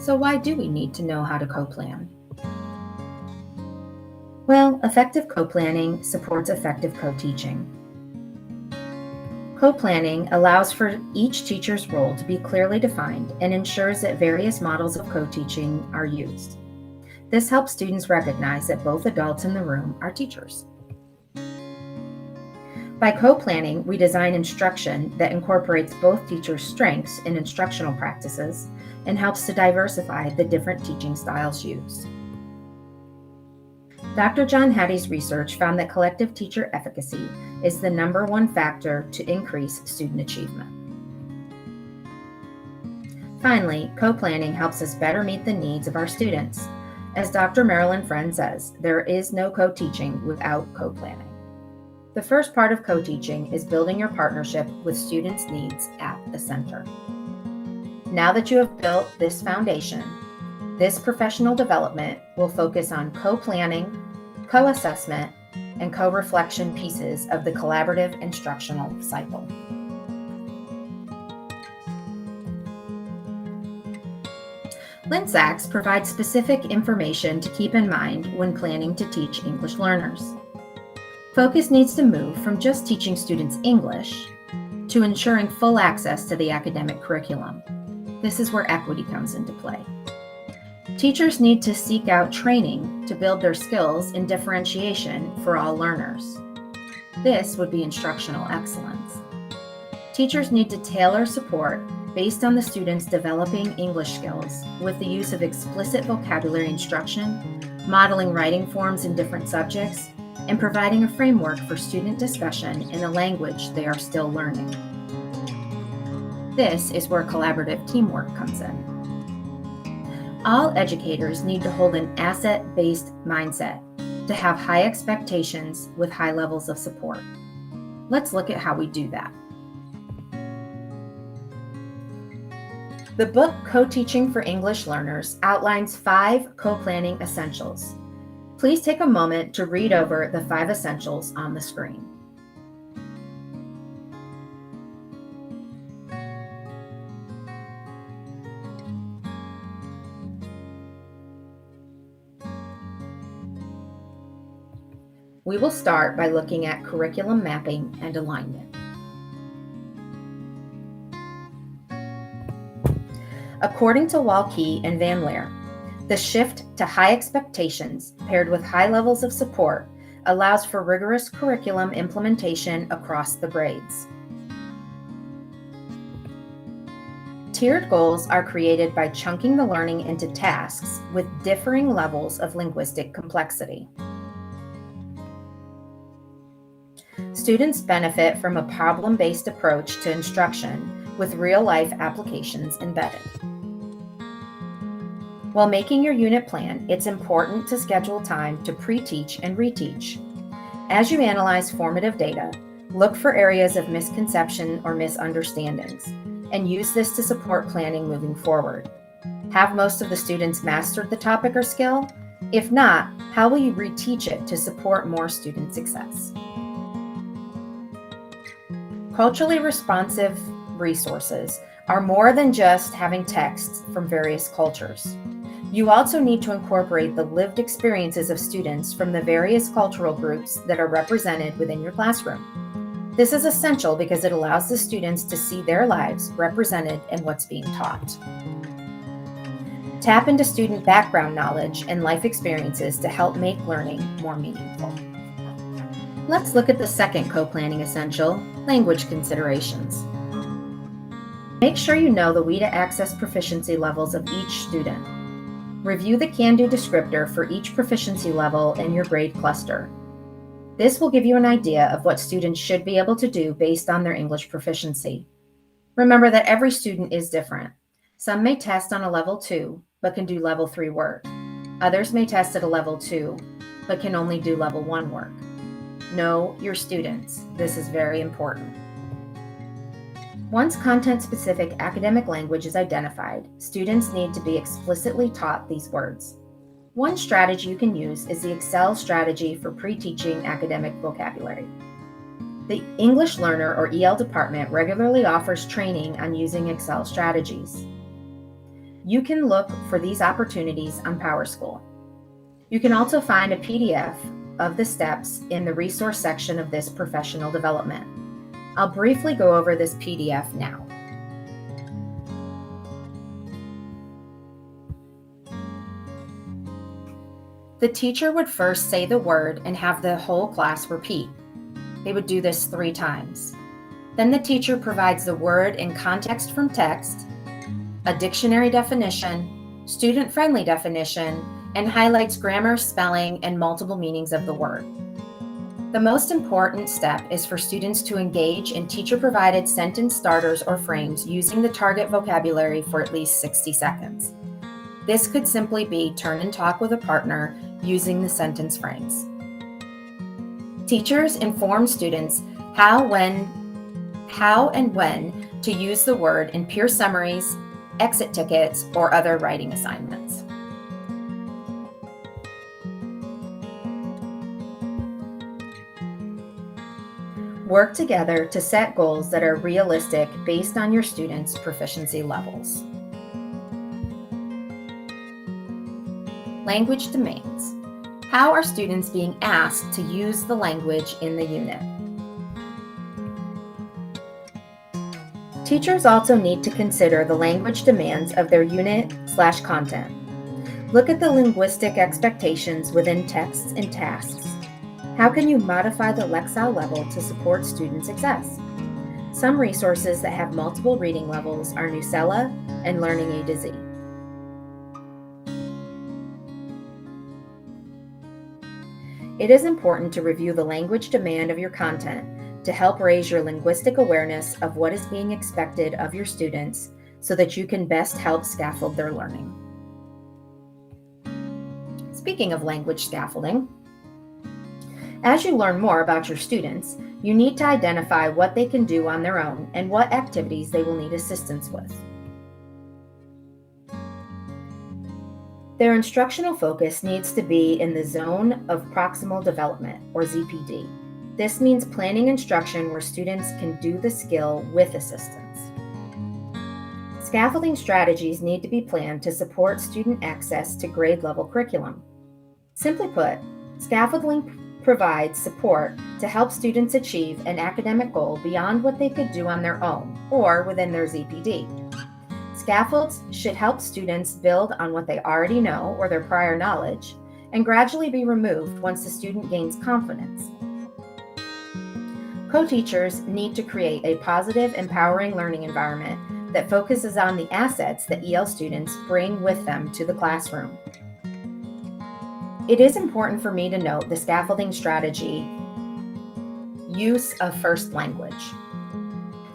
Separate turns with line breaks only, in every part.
So why do we need to know how to co-plan? Well, effective co-planning supports effective co-teaching. Co-planning allows for each teacher's role to be clearly defined and ensures that various models of co-teaching are used. This helps students recognize that both adults in the room are teachers. By co-planning, we design instruction that incorporates both teachers' strengths and instructional practices and helps to diversify the different teaching styles used. Dr. John Hattie's research found that collective teacher efficacy is the #1 factor to increase student achievement. Finally, co-planning helps us better meet the needs of our students. As Dr. Marilyn Friend says, there is no co-teaching without co-planning. The first part of co-teaching is building your partnership with students' needs at the center. Now that you have built this foundation, this professional development will focus on co-planning, co-assessment, and co-reflection pieces of the collaborative instructional cycle. LINSACS provides specific information to keep in mind when planning to teach English learners. Focus needs to move from just teaching students English to ensuring full access to the academic curriculum. This is where equity comes into play. Teachers need to seek out training to build their skills in differentiation for all learners. This would be instructional excellence. Teachers need to tailor support based on the students' developing English skills with the use of explicit vocabulary instruction, modeling writing forms in different subjects, and providing a framework for student discussion in a language they are still learning. This is where collaborative teamwork comes in. All educators need to hold an asset-based mindset to have high expectations with high levels of support. Let's look at how we do that. The book Co-Teaching for English Learners outlines 5 co-planning essentials. Please take a moment to read over the 5 essentials on the screen. We will start by looking at curriculum mapping and alignment. According to Walkey and Van Leer, the shift to high expectations paired with high levels of support allows for rigorous curriculum implementation across the grades. Tiered goals are created by chunking the learning into tasks with differing levels of linguistic complexity. Students benefit from a problem-based approach to instruction with real-life applications embedded. While making your unit plan, it's important to schedule time to pre-teach and reteach. As you analyze formative data, look for areas of misconception or misunderstandings, and use this to support planning moving forward. Have most of the students mastered the topic or skill? If not, how will you reteach it to support more student success? Culturally responsive resources are more than just having texts from various cultures. You also need to incorporate the lived experiences of students from the various cultural groups that are represented within your classroom. This is essential because it allows the students to see their lives represented in what's being taught. Tap into student background knowledge and life experiences to help make learning more meaningful. Let's look at the second co-planning essential, language considerations. Make sure you know the WIDA Access proficiency levels of each student. Review the Can-Do descriptor for each proficiency level in your grade cluster. This will give you an idea of what students should be able to do based on their English proficiency. Remember that every student is different. Some may test on a level 2, but can do level 3 work. Others may test at a level 2, but can only do level 1 work. Know your students. This is very important. Once content-specific academic language is identified, students need to be explicitly taught these words. One strategy you can use is the Excel strategy for pre-teaching academic vocabulary. The English Learner or EL department regularly offers training on using Excel strategies. You can look for these opportunities on PowerSchool. You can also find a PDF of the steps in the resource section of this professional development. I'll briefly go over this PDF now. The teacher would first say the word and have the whole class repeat. They would do this 3 times. Then the teacher provides the word in context from text, a dictionary definition, student-friendly definition, and highlights grammar, spelling, and multiple meanings of the word. The most important step is for students to engage in teacher-provided sentence starters or frames using the target vocabulary for at least 60 seconds. This could simply be turn and talk with a partner using the sentence frames. Teachers inform students how and when to use the word in peer summaries, exit tickets, or other writing assignments. Work together to set goals that are realistic based on your students' proficiency levels. Language demands. How are students being asked to use the language in the unit? Teachers also need to consider the language demands of their unit/content. Look at the linguistic expectations within texts and tasks. How can you modify the Lexile level to support student success? Some resources that have multiple reading levels are Newsela and Learning A to Z. It is important to review the language demand of your content to help raise your linguistic awareness of what is being expected of your students so that you can best help scaffold their learning. Speaking of language scaffolding, as you learn more about your students, you need to identify what they can do on their own and what activities they will need assistance with. Their instructional focus needs to be in the zone of proximal development, or ZPD. This means planning instruction where students can do the skill with assistance. Scaffolding strategies need to be planned to support student access to grade-level curriculum. Simply put, scaffolding provides support to help students achieve an academic goal beyond what they could do on their own or within their ZPD. Scaffolds should help students build on what they already know or their prior knowledge and gradually be removed once the student gains confidence. Co-teachers need to create a positive, empowering learning environment that focuses on the assets that EL students bring with them to the classroom. It is important for me to note the scaffolding strategy use of first language.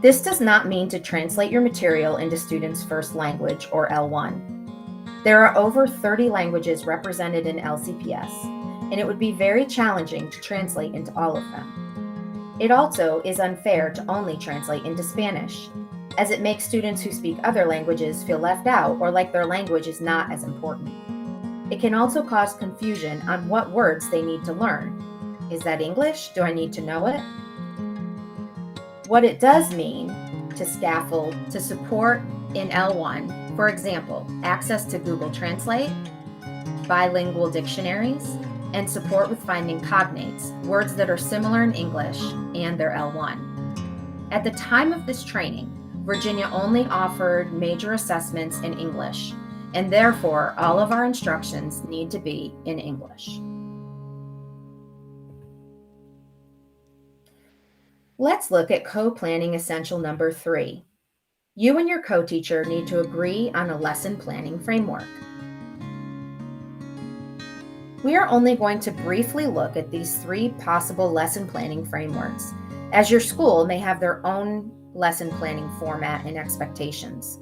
This does not mean to translate your material into students' first language, or L1. There are over 30 languages represented in LCPS, and it would be very challenging to translate into all of them. It also is unfair to only translate into Spanish, as it makes students who speak other languages feel left out or like their language is not as important. It can also cause confusion on what words they need to learn. Is that English? Do I need to know it? What it does mean to scaffold to support in L1, for example, access to Google Translate, bilingual dictionaries, and support with finding cognates, words that are similar in English and their L1. At the time of this training, Virginia only offered major assessments in English, and therefore all of our instructions need to be in English. Let's look at co-planning essential number 3. You and your co-teacher need to agree on a lesson planning framework. We are only going to briefly look at these 3 possible lesson planning frameworks, as your school may have their own lesson planning format and expectations.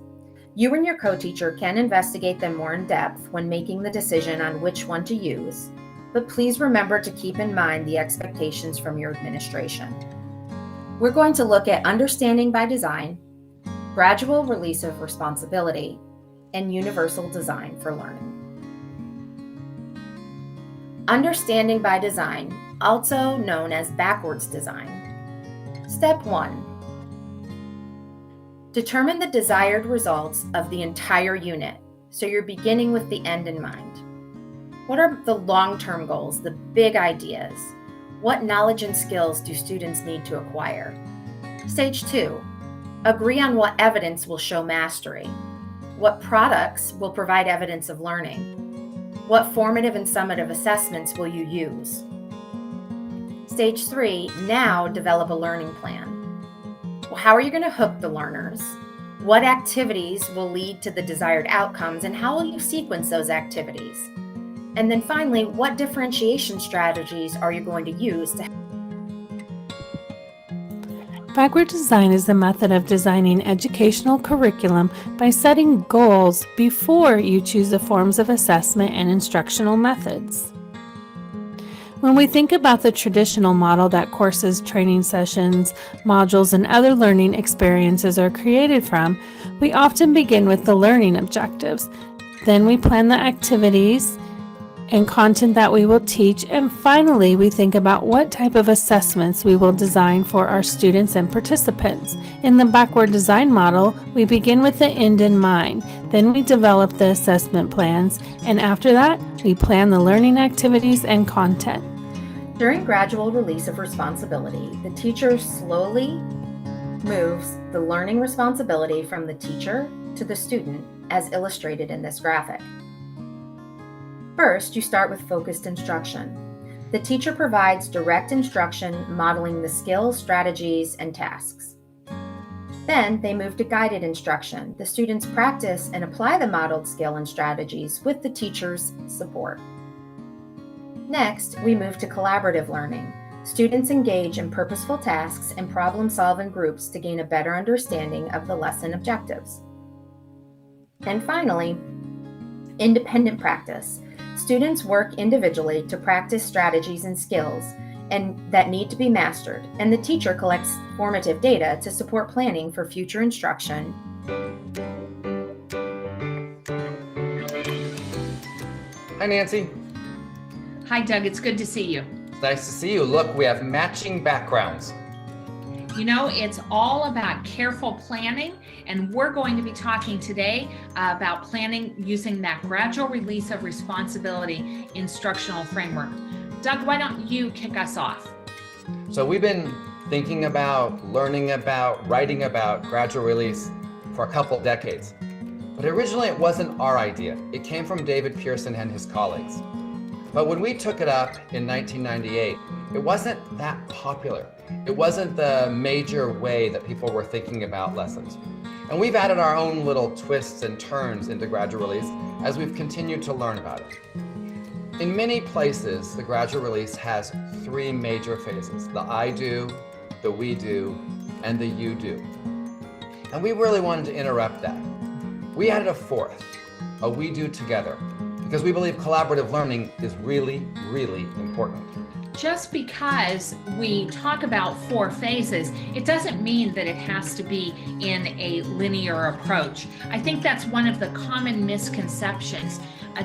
You and your co-teacher can investigate them more in depth when making the decision on which one to use, but please remember to keep in mind the expectations from your administration. We're going to look at understanding by design, gradual release of responsibility, and universal design for learning. Understanding by design, also known as backwards design. Step 1. Determine the desired results of the entire unit, So you're beginning with the end in mind. What are the long-term goals, the big ideas? What knowledge and skills do students need to acquire? Stage 2, agree on what evidence will show mastery. What products will provide evidence of learning? What formative and summative assessments will you use? Stage 3, now develop a learning plan. Well, how are you going to hook the learners? What activities will lead to the desired outcomes, and how will you sequence those activities? And then finally, what differentiation strategies are you going to use to
Backward design is the method of designing educational curriculum by setting goals before you choose the forms of assessment and instructional methods. When we think about the traditional model that courses, training sessions, modules, and other learning experiences are created from, we often begin with the learning objectives. Then we plan the activities and content that we will teach, and finally we think about what type of assessments we will design for our students and participants. In the backward design model, we begin with the end in mind, then we develop the assessment plans, and after that, we plan the learning activities and content.
During gradual release of responsibility, the teacher slowly moves the learning responsibility from the teacher to the student, as illustrated in this graphic. First, you start with focused instruction. The teacher provides direct instruction modeling the skills, strategies, and tasks. Then they move to guided instruction. The students practice and apply the modeled skill and strategies with the teacher's support. Next, we move to collaborative learning. Students engage in purposeful tasks and problem-solving groups to gain a better understanding of the lesson objectives. And finally, independent practice. Students work individually to practice strategies and skills that need to be mastered, and the teacher collects formative data to support planning for future instruction.
Hi, Nancy.
Hi, Doug. It's good to see you.
It's nice to see you. Look, we have matching backgrounds.
You know, it's all about careful planning, and we're going to be talking today about planning using that gradual release of responsibility instructional framework. Doug, why don't you kick us off?
So we've been thinking about, learning about, writing about gradual release for a couple decades. But originally it wasn't our idea. It came from David Pearson and his colleagues. But when we took it up in 1998, it wasn't that popular. It wasn't the major way that people were thinking about lessons. And we've added our own little twists and turns into gradual release as we've continued to learn about it. In many places, the gradual release has three major phases: the I do, the we do, and the you do. And we really wanted to interrupt that. We added a fourth, a we do together, because we believe collaborative learning is really, really important.
Just because we talk about 4 phases, it doesn't mean that it has to be in a linear approach. I think that's one of the common misconceptions,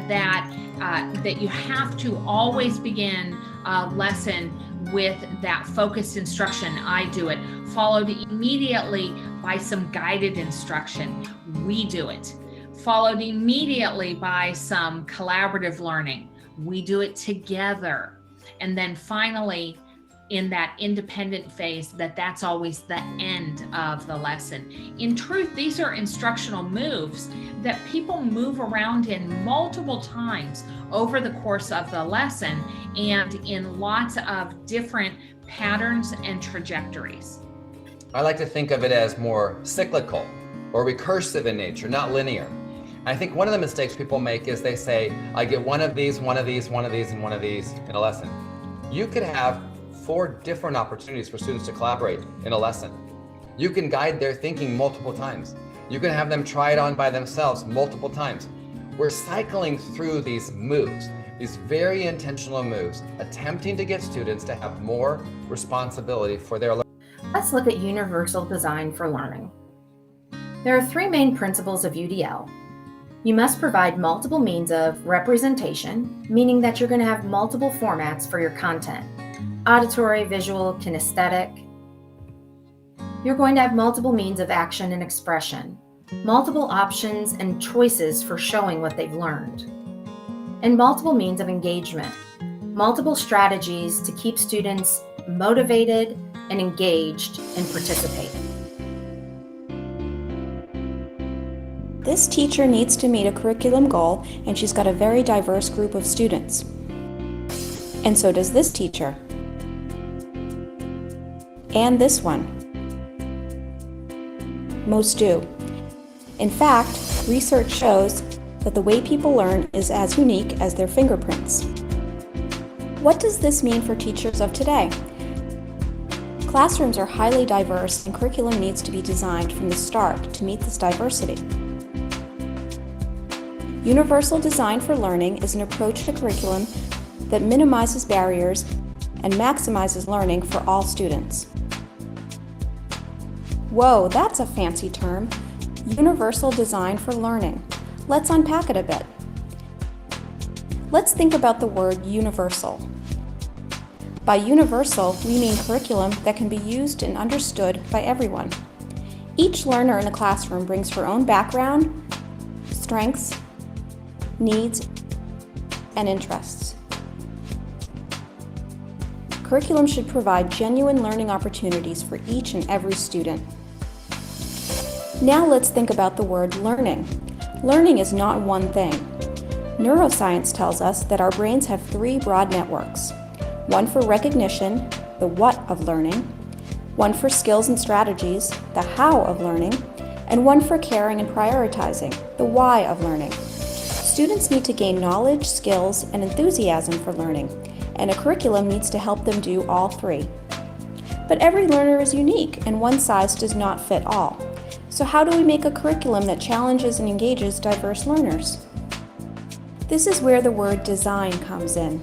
that you have to always begin a lesson with that focused instruction, I do it, followed immediately by some guided instruction, we do it, followed immediately by some collaborative learning, we do it together. And then finally, in that independent phase, that's always the end of the lesson. In truth, these are instructional moves that people move around in multiple times over the course of the lesson and in lots of different patterns and trajectories.
I like to think of it as more cyclical or recursive in nature, not linear. I think one of the mistakes people make is they say, I get one of these, one of these, one of these, and one of these in a lesson. You could have 4 different opportunities for students to collaborate in a lesson. You can guide their thinking multiple times. You can have them try it on by themselves multiple times. We're cycling through these moves, these very intentional moves, attempting to get students to have more responsibility for their learning.
Let's look at universal design for learning. There are 3 main principles of UDL. You must provide multiple means of representation, meaning that you're going to have multiple formats for your content: auditory, visual, kinesthetic. You're going to have multiple means of action and expression. multiple options and choices for showing what they've learned, and multiple means of engagement, multiple strategies to keep students motivated and engaged and participating.
This teacher needs to meet a curriculum goal, and she's got a very diverse group of students. And so does this teacher. And this one. Most do. In fact, research shows that the way people learn is as unique as their fingerprints. What does this mean for teachers of today? Classrooms are highly diverse, and curriculum needs to be designed from the start to meet this diversity. Universal Design for Learning is an approach to curriculum that minimizes barriers and maximizes learning for all students. Whoa, that's a fancy term. Universal Design for Learning. Let's unpack it a bit. Let's think about the word universal. By universal, we mean curriculum that can be used and understood by everyone. Each learner in the classroom brings her own background, strengths, needs, and interests. Curriculum should provide genuine learning opportunities for each and every student. Now let's think about the word learning. Learning is not one thing. Neuroscience tells us that our brains have three broad networks. One for recognition, the what of learning, one for skills and strategies, the how of learning, and one for caring and prioritizing, the why of learning. Students need to gain knowledge, skills, and enthusiasm for learning, and a curriculum needs to help them do all three. But every learner is unique, and one size does not fit all. So how do we make a curriculum that challenges and engages diverse learners? This is where the word design comes in.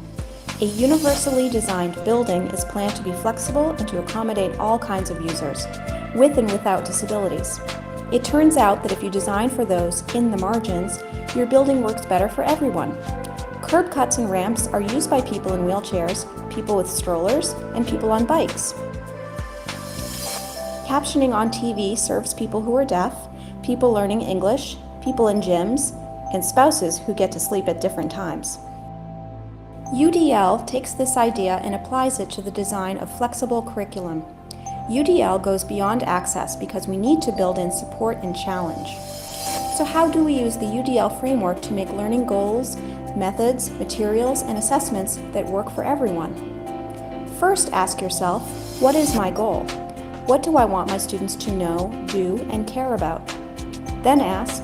A universally designed building is planned to be flexible and to accommodate all kinds of users, with and without disabilities. It turns out that if you design for those in the margins, your building works better for everyone. Curb cuts and ramps are used by people in wheelchairs, people with strollers, and people on bikes. Captioning on TV serves people who are deaf, people learning English, people in gyms, and spouses who get to sleep at different times. UDL takes this idea and applies it to the design of flexible curriculum. UDL goes beyond access because we need to build in support and challenge. So how do we use the UDL framework to make learning goals, methods, materials, and assessments that work for everyone? First, ask yourself, what is my goal? What do I want my students to know, do, and care about? Then ask,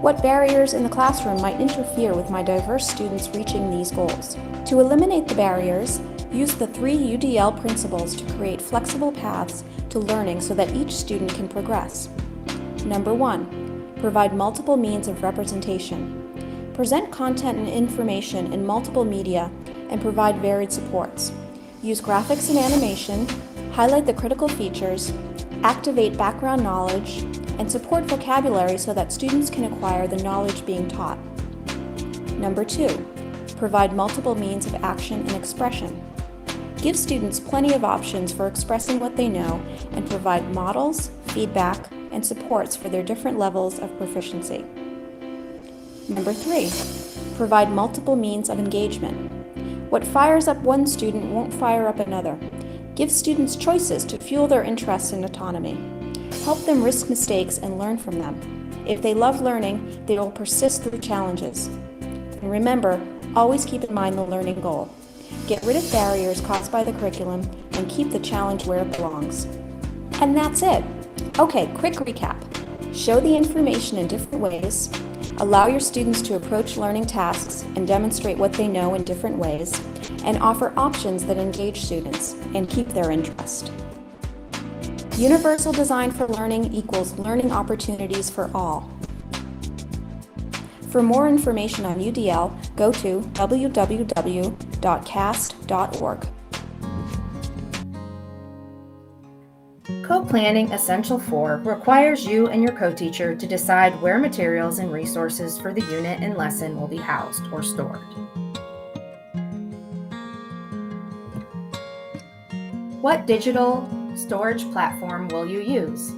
what barriers in the classroom might interfere with my diverse students reaching these goals? To eliminate the barriers, use the 3 UDL principles to create flexible paths to learning so that each student can progress. Number 1, provide multiple means of representation. Present content and information in multiple media and provide varied supports. Use graphics and animation, highlight the critical features, activate background knowledge, and support vocabulary so that students can acquire the knowledge being taught. Number 2, provide multiple means of action and expression. Give students plenty of options for expressing what they know and provide models, feedback, and supports for their different levels of proficiency. Number 3, provide multiple means of engagement. What fires up one student won't fire up another. Give students choices to fuel their interests and autonomy. Help them risk mistakes and learn from them. If they love learning, they will persist through challenges. And remember, always keep in mind the learning goal. Get rid of barriers caused by the curriculum and keep the challenge where it belongs. And that's it. Okay, quick recap. Show the information in different ways. Allow your students to approach learning tasks and demonstrate what they know in different ways, and offer options that engage students and keep their interest. Universal Design for Learning equals learning opportunities for all. For more information on UDL, go to www.cast.org.
Co-Planning Essential 4 requires you and your co-teacher to decide where materials and resources for the unit and lesson will be housed or stored. What digital storage platform will you use?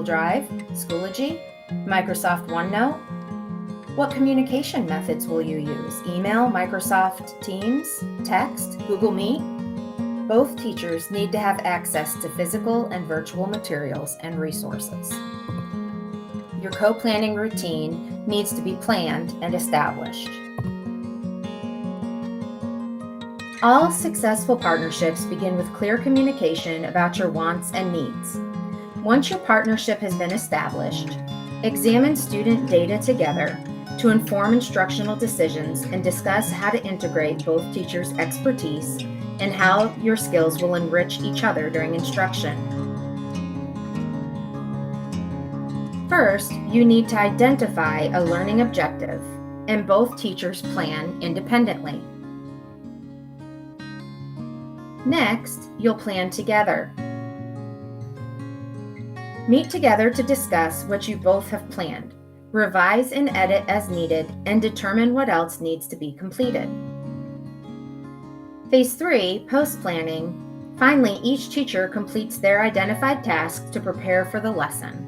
Drive, Schoology, Microsoft OneNote? What communication methods will you use? Email, Microsoft Teams, text, Google Meet? Both teachers need to have access to physical and virtual materials and resources. Your co-planning routine needs to be planned and established. All successful partnerships begin with clear communication about your wants and needs. Once your partnership has been established, examine student data together to inform instructional decisions and discuss how to integrate both teachers' expertise and how your skills will enrich each other during instruction. First, you need to identify a learning objective, and both teachers plan independently. Next, you'll plan together. Meet together to discuss what you both have planned, revise and edit as needed, and determine what else needs to be completed. Phase 3, post-planning. Finally, each teacher completes their identified tasks to prepare for the lesson.